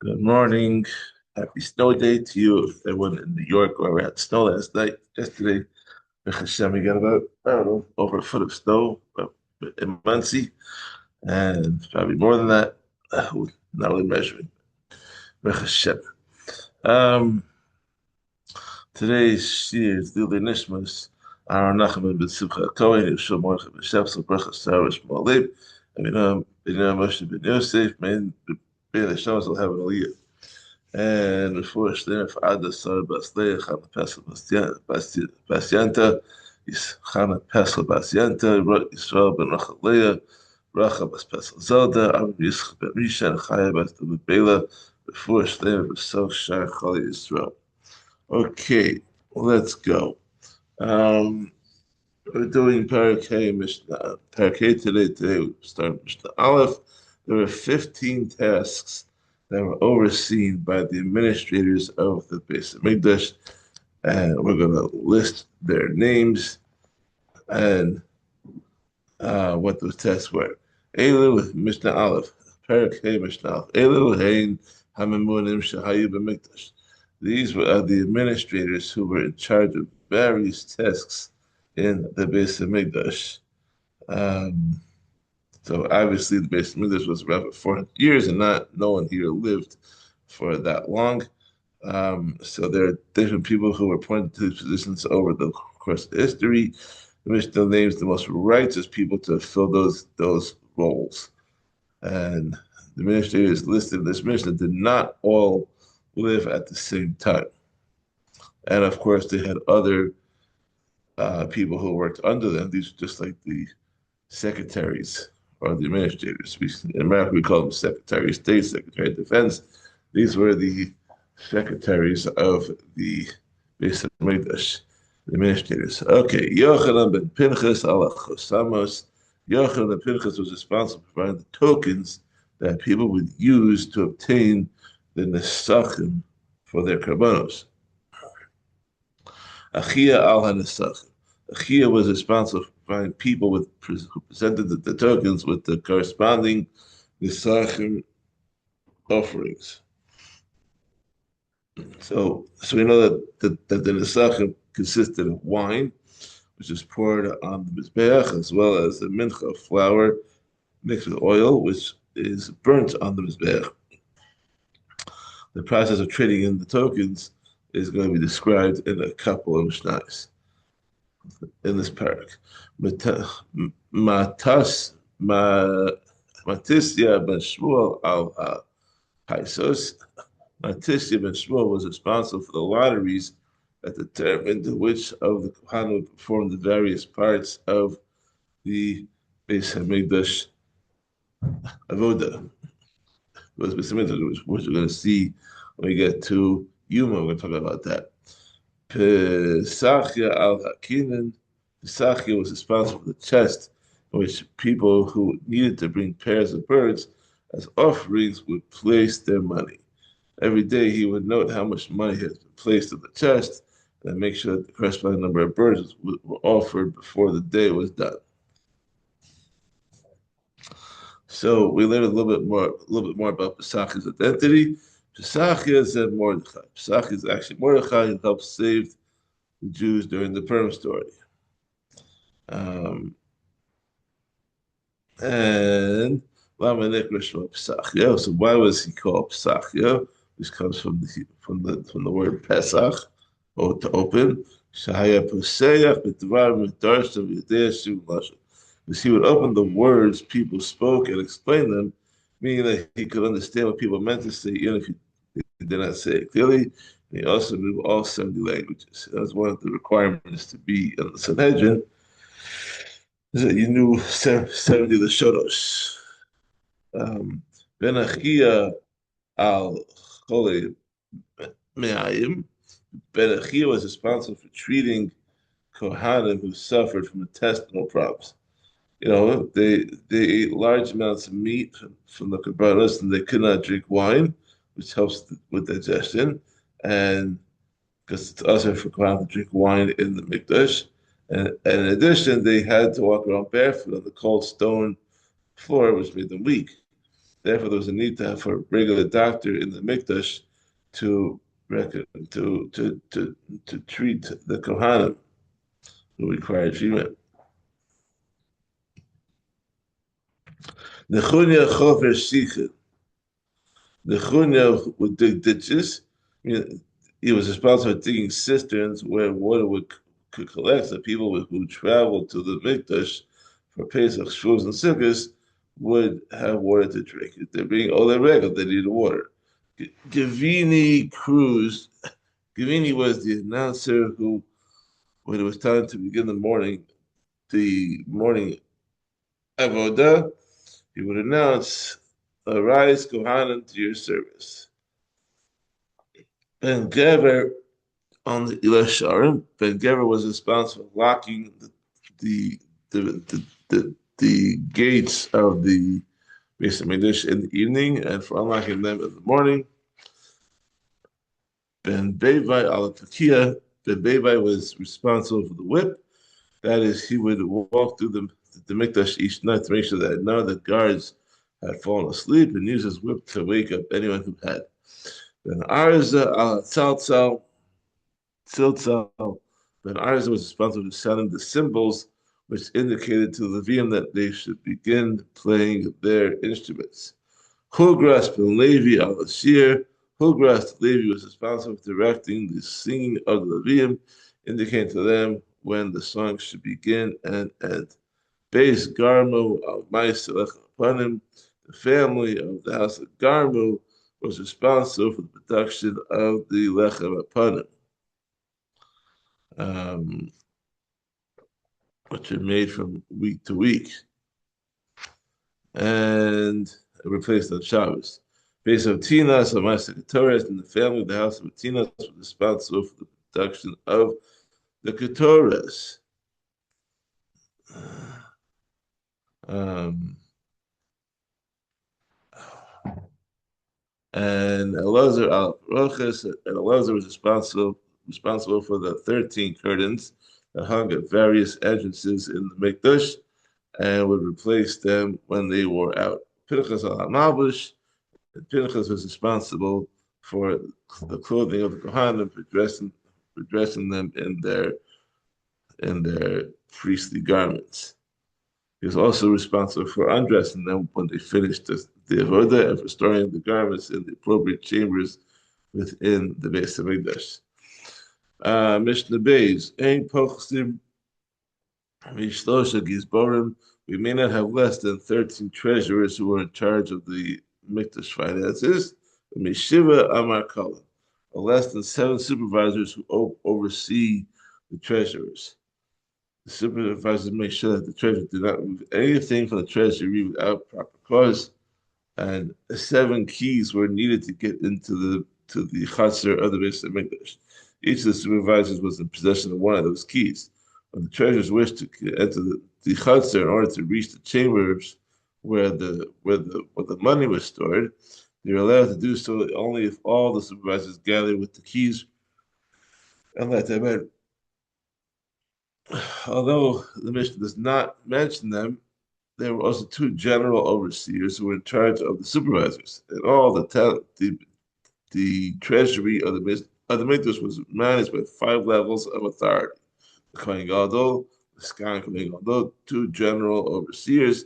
Good morning. Happy snow day to you. Everyone in New York where we had snow last night, yesterday. Baruch Hashem, we got about, I don't know, over a foot of snow in Muncie, and probably more than that. Not really measuring. Baruch Hashem. Um, Today's shir is Lili Nishmas, Aaron Nachman ben Simcha Cohen, Yeshua Mordechai ben Shepsel, Bracha Sarah Shmuel and we know Moshe ben Yosef, man, Be'er Hashem will have an aliyah. And before Shleif Ada Sar Basleich Chana Pesach Basyanta, Chana Pesach Basyanta, Yisrael ben Rachaleah, Bracha Bas Pesach Zelda, Abu Yitzchak ben Risha, and Chaya Bas David Bela, before Shleif Besel Shar Chali Yisrael. Okay, let's go. Um, we're doing Perek Mishnah. Perek today. Today we start Mishnah Aleph. There were 15 tasks that were overseen by the administrators of the Beis Hamikdash, and we're going to list their names and what those tasks were. Elu Mishnah Aleph, Perek Mishnah Aleph. Elu Hein Hamamunim Shahayu B'Mikdash. These were the administrators who were in charge of various tasks in the Beis Hamikdash. So obviously the Beis Hamikdash was around for 400 years, and no one here lived for that long. So there are different people who were appointed to these positions over the course of history. The Mishnah names the most righteous people to fill those roles. And the administrators listed in this Mishnah did not all live at the same time. And of course, they had other people who worked under them. These are just like the secretaries or the administrators. In America, we call them Secretary of State, Secretary of Defense. These were the secretaries of the Beis Hamikdash, the administrators. Okay, Yochanan ben Pinchas ala Chosamos. Yochanan ben Pinchas was responsible for providing the tokens that people would use to obtain the nesachim for their karbanos. Achia al hanesachim. Achia was responsible for providing people who presented the tokens with the corresponding nesachim offerings. So we know that the nesachim consisted of wine, which is poured on the mizbeach, as well as the mincha flour mixed with oil, which is burnt on the mizbeach. The process of trading in the tokens is going to be described in a couple of mishnahs in this parak. Matisya ben Shmuel al Paisos. Matisya ben Shmuel was responsible for the lotteries that determined which of the Kohanim would perform the various parts of the Beis Hamikdash avoda. Which we're going to see when we get to Yuma. We're going to talk about that. Pesachia al Hakinen. Pesachia was responsible for the chest in which people who needed to bring pairs of birds as offerings would place their money. Every day he would note how much money has been placed in the chest and make sure that the corresponding number of birds were offered before the day was done. So we learned a little bit more about Pesachia's identity. Pesachia said Mordechai. Pesachia is actually Mordechai who helped save the Jews during the Purim story. And Pesachia. So why was he called Pesachia? This comes from the word Pesach, or to open. Because he would open the words people spoke and explain them, meaning that he could understand what people meant to say, even if he did not say it clearly. And he also knew all 70 languages. That was one of the requirements to be in the Sanhedrin, is that you knew 70 of the Shodos. Ben Achia al Chole Me'ayim. Ben Achia was responsible for treating Kohanim who suffered from intestinal problems. They ate large amounts of meat from the karbanos, and they could not drink wine, which helps with digestion. And because it's also for Kohanim to drink wine in the mikdash, and in addition, they had to walk around barefoot on the cold stone floor, which made them weak. Therefore, there was a need to have a regular doctor in the mikdash to reckon, to treat the kohanim who required treatment. Nechunya chofer shichet. Nechunya would dig ditches. I mean, he was responsible for digging cisterns where water could collect. So people who traveled to the mikdash for Pesach, Shavuos, and Sukkot would have water to drink. If they're being Ole Regel, they needed water. Gavini Cruz. Gavini was the announcer who, when it was time to begin the morning avodah, he would announce, "Arise, Kohanim, to your service." Ben Gever on the Ilasharim, Ben Gever was responsible for locking the the the, the gates of the Beis Hamikdash in the evening and for unlocking them in the morning. Ben Bevai al Takia, Ben Bevai was responsible for the whip. That is, he would walk through the Mikdash each night to make sure that none of the guards had fallen asleep and use his whip to wake up anyone who had. Ben Arza al Tzaltzal, Ben Arza was responsible for sounding the cymbals which indicated to the Levium that they should begin playing their instruments. Hugras ben Levi al Ashir, Hugras Levi was responsible for directing the singing of the Levium, indicating to them when the song should begin and end. Beis Garmu al Maiselech Panim, the family of the house of Garmu was responsible for the production of the Lechem Panim, which are made from week to week and replaced on Shabbos. Based on Tinas, of my secretaries, and the family of the house of Tinas was responsible for the production of the Ketores. And Elazar al Roches, and Elazar was responsible for the 13 curtains that hung at various entrances in the Mikdash and would replace them when they wore out. Pinchas al Hamabush, and Pinchas was responsible for the clothing of the Kohanim, for dressing them in their priestly garments. He was also responsible for undressing them when they finished the avodah and for storing the garments in the appropriate chambers within the Beis Hamikdash. Mishnah Beis, Ein Pochsim Mishlosha Gizborim. We may not have less than 13 treasurers who were in charge of the Mikdash finances. Mishiva Amar Kalam, or less than 7 supervisors who oversee the treasurers. The supervisors make sure that the treasurer did not remove anything from the treasury without proper cause, and 7 keys were needed to get into the chatzar of the Beis Hamikdash. Each of the supervisors was in possession of one of those keys. When the treasurers wished to enter the chatzar in order to reach the chambers where the money was stored, they were allowed to do so only if all the supervisors gathered with the keys and let them in. Although the Mishnah does not mention them, there were also 2 general overseers who were in charge of the supervisors. And all the treasury of the Mikdash was managed by 5 levels of authority: the Kohen Gadol, the Sgan Kohen Gadol, 2 general overseers,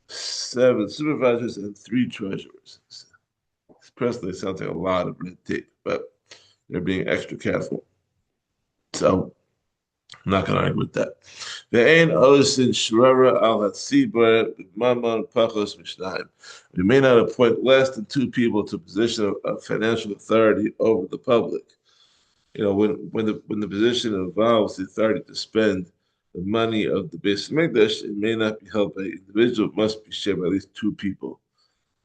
7 supervisors, and 3 treasurers. Personally, it sounds like a lot of red tape, but they're being extra careful. So I'm not going to argue with that. We may not appoint less than 2 people to a position of financial authority over the public. You know, when the position involves the authority to spend the money of the Beis Hamikdash, it may not be held by an individual. It must be shared by at least 2 people.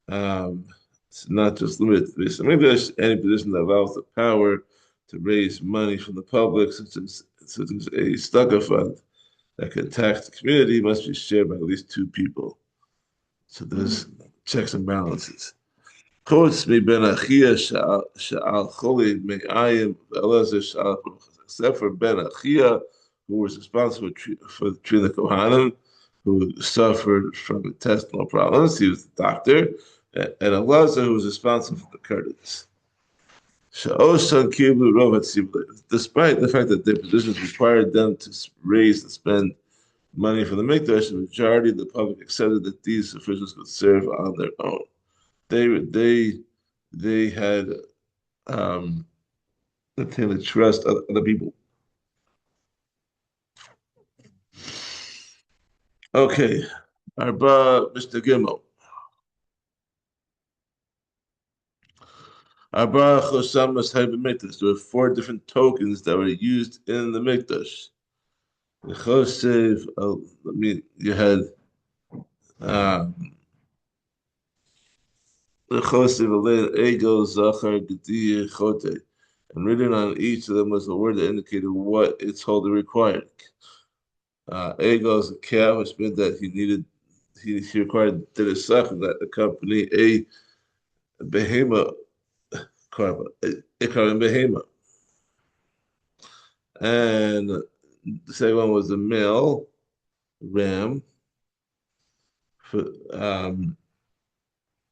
It's not just limited to the Beis Hamikdash. Any position that involves the power to raise money from the public, such as a Stucca fund that can tax the community, must be shared by at least 2 people. So there's checks and balances. Except for Ben Achia, who was responsible for treating the Kohanim, who suffered from intestinal problems. He was the doctor. and Elazar, who was responsible for the curtains. Sha'osan Kiblu Rovat Sibli. Despite the fact that their positions required them to raise and spend money for the Mikdash, the majority of the public accepted that these officials could serve on their own. They they they had obtained the trust of the people. Okay, Arba Mr. Gimel. Arba Chosam Mashay Mikdash. There were four different tokens that were used in the Mikdash. The Chosev, I mean, you had um, the Chosev Alein Ego Zachar Gediya Chote, and written on each of them was a word that indicated what its holder required. Ego is a calf, which meant that he required the Desach that accompany a behema karma, a karma behema. And the second one was a male ram for, um,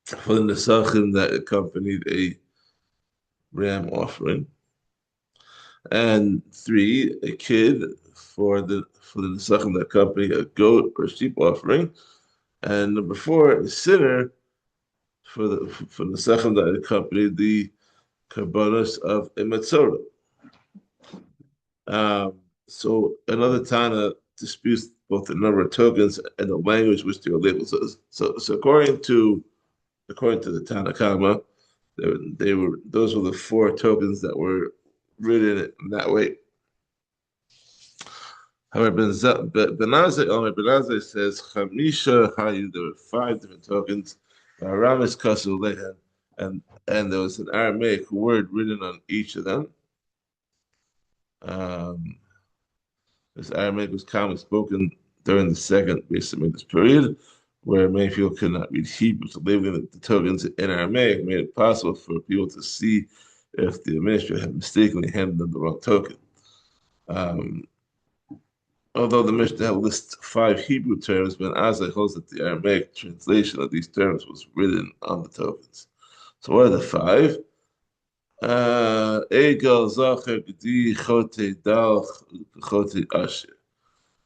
for the Nesachim that accompanied a ram offering. And three, a kid for the Nesachim that accompanied a goat or sheep offering. And number four, a sinner for the Nesachim that accompanied the Karbonos of a Matzorah. So another Tana disputes both the number of tokens and the language which they were labeled. So according to the Tana Kama, they were those were the four tokens that were written in that way. However, Ben Azai says Chamisha Hayu. There were five different tokens. Aramis Kasu Lehan, and there was an Aramaic word written on each of them. Um, this Aramaic was commonly spoken during the second basic English period, where many people could not read Hebrew. So labeling the tokens in Aramaic made it possible for people to see if the administrator had mistakenly handed them the wrong token. Um, Although the Mishnah lists five Hebrew terms, Ben Azai holds that the Aramaic translation of these terms was written on the tokens. So what are the five? Egel, Zacher, Gedi, Chote, Dal, Chote, Asher.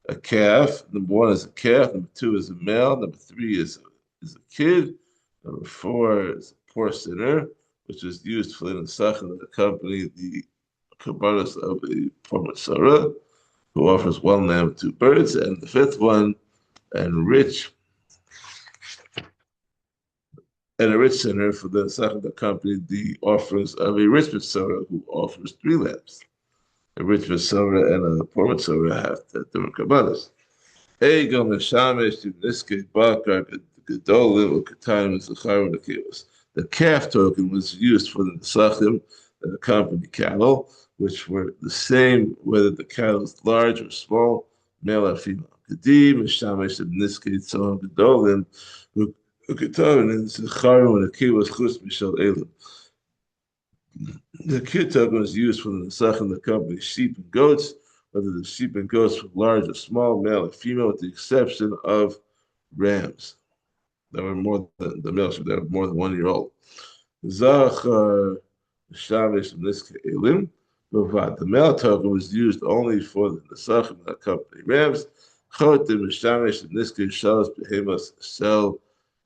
A calf. Number one is a calf. Number two is a male. Number three is a kid. Number four is a poor sinner, which is used for the Nesachim that accompany the Kabbalas of a poor Masorah, who offers one lamb and two birds. And the fifth one, and a rich sinner for the Nesachim that accompany the offerings of a rich Masorah, who offers three lambs. A rich Masorah and a poor Masorah have different Kabbalas. Ego Meshamesh to Niske Bakar Gedolim Katanim Zacharim Nakivas. The calf token was used for the Nesachim that accompany cattle, which were the same whether the cattle is large or small, male or female. Gedi Meshamesh to Niske Tzon Gedolim Katanim Zacharim Nakivas Chus Mishal Elim. The kid token was used for the Nesachim that accompany sheep and goats, whether the sheep and goats were large or small, male or female, with the exception of rams that were more than the male sheep that were more than 1 year old. Zachar Shamesh Niska Elim. The male token was used only for the Nesachim that accompany rams. Chotim Shamesh Niska Shalas Behemas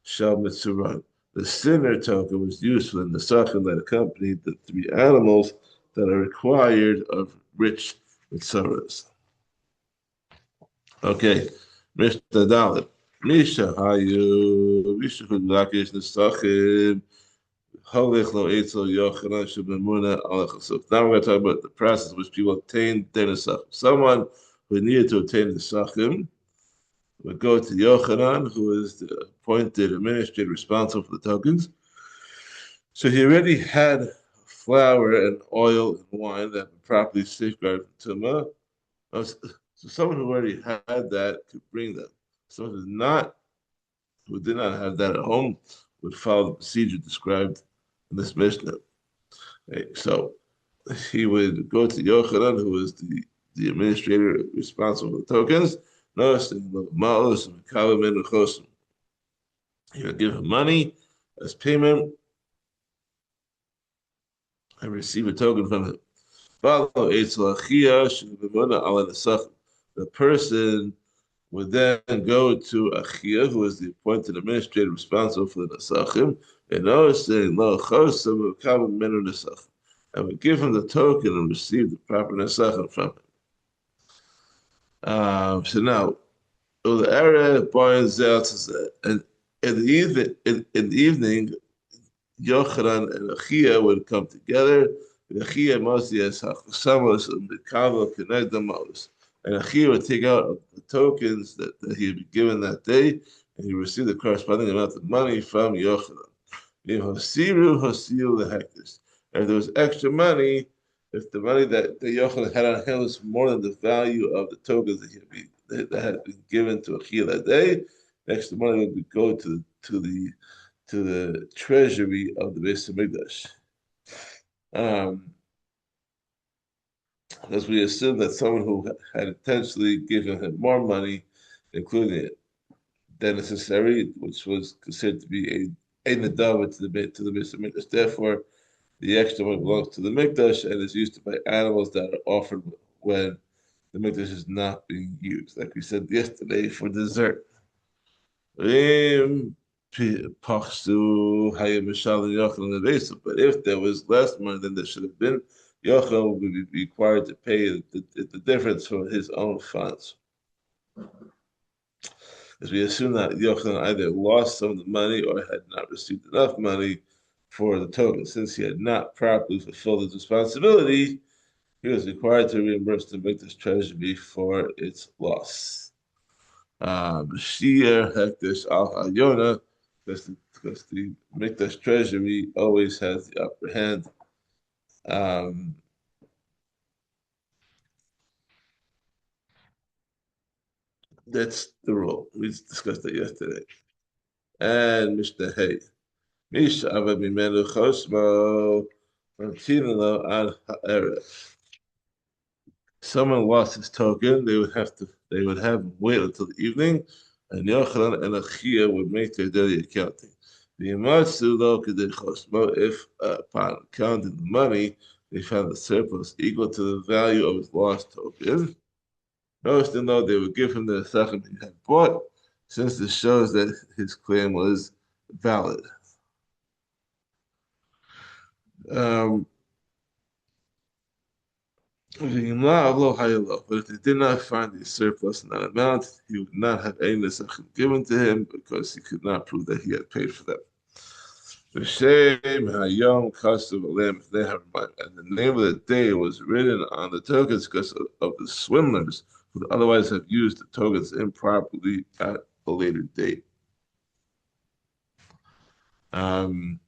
Shel Mitzuran. The sinner token was used for the Nesachim that accompanied the three animals that are required of rich Mitzaras. Okay, Mishnah Dalet. Misha Hayu, Misha Hudakish Nesachim, Holich Lo Eitzel Yochanan Shebemuna Alechasuf. Now we're going to talk about the process in which people obtain their Nesachim. Someone who needed to obtain Nesachim would go to Yochanan, who is the appointed administrator responsible for the tokens. So he already had flour and oil and wine that were properly safeguarded from tumah. So someone who already had that could bring them. Someone who did not have that at home, would follow the procedure described in this Mishnah. Okay, so he would go to Yochanan, who is the administrator responsible for the tokens. He would give him money, as payment and receive a token from him. The person would then go to Achia, who is the appointed administrator responsible for the Nesachim, and saying, Lo Chosam Menu Nesachim, and would give him the token and receive the proper Nesachim from him. So now, the area burns out, and in the evening, Yochanan and Achia would come together. Achia mostly as Hachasamos and the Kava connect them most. And Achia would take out the tokens that he had been given that day, and he received the corresponding amount of money from Yochanan. Hosiru the hectares. And if there was extra money, if the money that Yochanan had on hand was more than the value of the tokens that had been given to Achia that day, the extra money would go to the treasury of the Beis Hamikdash. As we assume that someone who had intentionally given him more money, including it, than necessary, which was considered to be a nadava to the Beis Hamikdash. Therefore, the extra money belongs to the Mikdash and is used to buy animals that are offered when the Mikdash is not being used, like we said yesterday for dessert. But if there was less money than there should have been, Yochanan would be required to pay the difference from his own funds. As we assume that Yochanan either lost some of the money or had not received enough money for the token. Since he had not properly fulfilled his responsibility, he was required to reimburse the Mikdash treasury for its loss. Shir Hekdesh Al Hayona, because the Mikdash treasury always has the upper hand. That's the rule. We discussed that yesterday. And Mishnah Hay. Misha Ava Mimenu Chosmo Mantinalo Ad Ha'erev. Someone lost his token, they would have him wait until the evening, and Yochanan and Achia would make their daily accounting. The Imatsu though could they chosmo if upon counting the money they found the surplus equal to the value of his lost token. Notice then though they would give him the second he had bought, since this shows that his claim was valid. But if they did not find the surplus in that amount, he would not have any nesachim given to him because he could not prove that he had paid for them. The shame hayom kasav alam and the name of the day was written on the tokens because of the swindlers who would otherwise have used the tokens improperly at a later date. And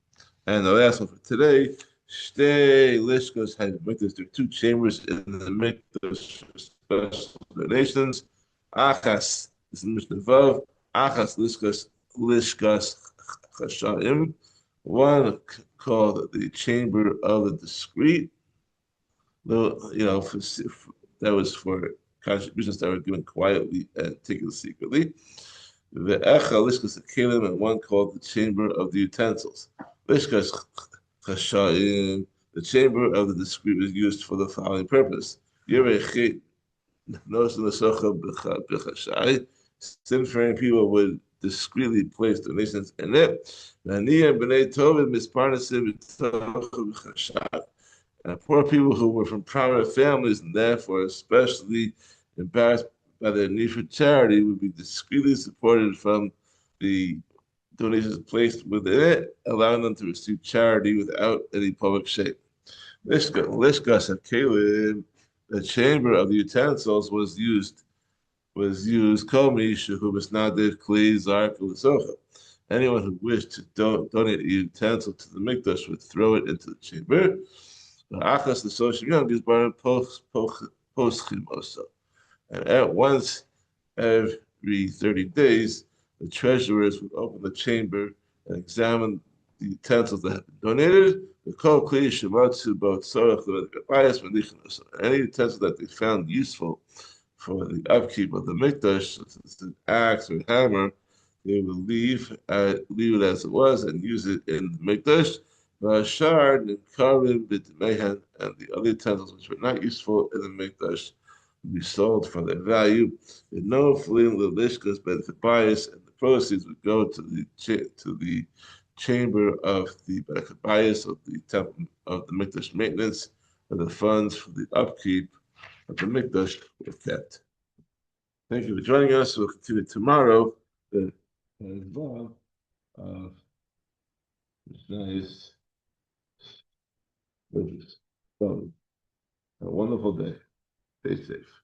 the last one for today. Stay Lishkos had Mikdash. There are two chambers in the Mikdash for special donations. Achas is Mishnah Vav. Achas Lishkas Chashaim. One called the chamber of the discreet. That was for contributions that were given quietly and taken secretly. The Echa Lishkas Shekalim, and one called the chamber of the utensils. Lishkas Chashayim, the chamber of the discreet was used for the following purpose. Sin-fearing people would discreetly place donations in it. And poor people who were from prominent families and therefore especially embarrassed by their need for charity would be discreetly supported from the donations placed within it, allowing them to receive charity without any public shame. Lishkas and Kalim, the chamber of the utensils was used. Komi who was not there, Kli Zark Socha. Anyone who wished to donate a utensil to the Mikdash would throw it into the chamber. Achas the social young is burned poschim also. And at once every 30 days, the treasurers would open the chamber and examine the utensils that have been donated. Any utensil that they found useful for the upkeep of the mikdash, such as an axe or a hammer, they will leave it as it was and use it in the Mikdash. Shard and Karim, B'Tmehan, and the other utensils which were not useful in the Mikdash will be sold for their value. And no fleeing the Lishkas benefit bias, and the proceeds would go to the chamber of the benefit bias of the temple of the Mikdash maintenance, and the funds for the upkeep of the Mikdash were kept. Thank you for joining us. We'll continue tomorrow. The Vav of Mishnah's Have a wonderful day. Stay safe.